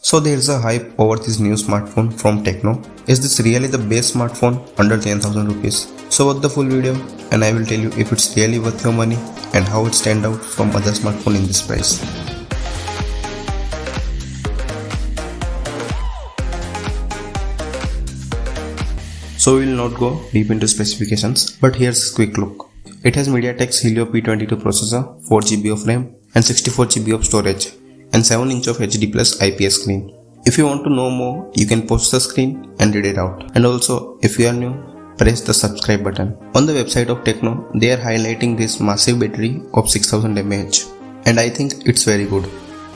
So there's a hype over this new smartphone from Tecno. Is this really the best smartphone under 10,000 rupees? So watch the full video and I will tell you if it's really worth your money and how it stands out from other smartphones in this price. So we will not go deep into specifications, but here's a quick look. It has MediaTek's Helio P22 processor, 4GB of RAM and 64GB of storage, and 7-inch of HD plus IPS screen. If you want to know more, you can pause the screen and read it out. And also, if you are new, press the subscribe button. On the website of Tecno, they are highlighting this massive battery of 6000 mAh, and I think it's very good.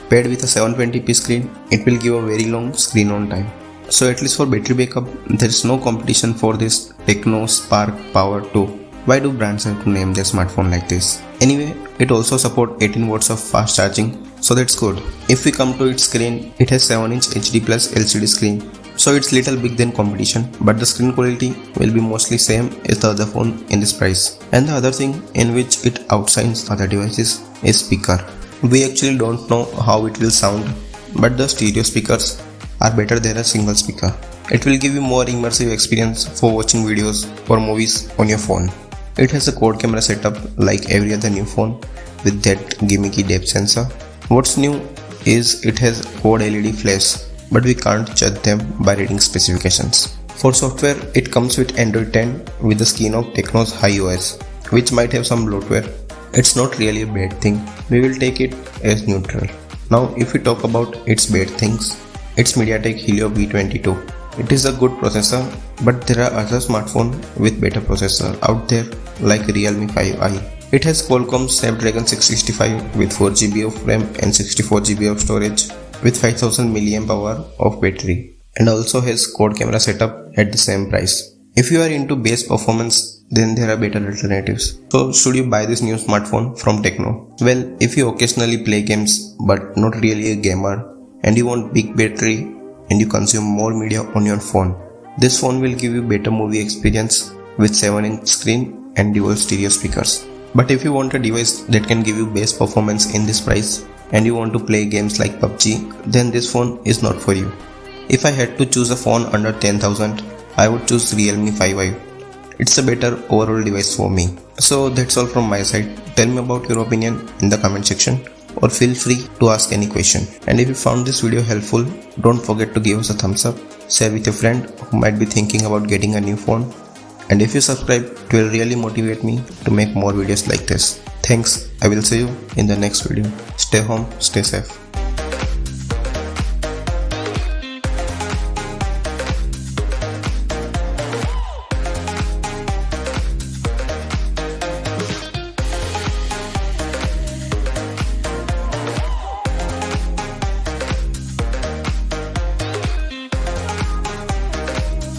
Paired with a 720p screen, it will give a very long screen on time. So at least for battery backup, there is no competition for this Tecno Spark Power 2. Why do brands have to name their smartphone like this? Anyway, it also supports 18 watts of fast charging, so that's good. If we come to its screen, it has 7-inch HD plus LCD screen, so it's little big than competition, but the screen quality will be mostly same as the other phone in this price. And the other thing in which it outshines other devices is speaker. We actually don't know how it will sound, but the stereo speakers are better than a single speaker. It will give you more immersive experience for watching videos or movies on your phone. It has a quad camera setup like every other new phone with that gimmicky depth sensor. What's new is it has quad LED flash, but we can't judge them by reading specifications. For software, it comes with Android 10 with the skin of Tecno's HiOS, which might have some bloatware. It's not really a bad thing. We will take it as neutral. Now if we talk about its bad things, it's MediaTek Helio P22. It is a good processor, but there are other smartphones with better processor out there like realme 5i. It has Qualcomm Snapdragon 665 with 4GB of RAM and 64GB of storage with 5000 mAh of battery, and also has quad camera setup at the same price. If you are into base performance, then there are better alternatives. So should you buy this new smartphone from Tecno? Well, if you occasionally play games but not really a gamer and you want big battery and you consume more media on your phone, this phone will give you better movie experience with 7-inch screen and dual stereo speakers. But if you want a device that can give you best performance in this price and you want to play games like PUBG, then this phone is not for you. If I had to choose a phone under 10,000, I would choose realme 5i. It's a better overall device for me. So that's all from my side. Tell me about your opinion in the comment section, or feel free to ask any question. And if you found this video helpful, don't forget to give us a thumbs up, share with a friend who might be thinking about getting a new phone, and if you subscribe, it will really motivate me to make more videos like this. Thanks, I will see you in the next video. Stay home, stay safe.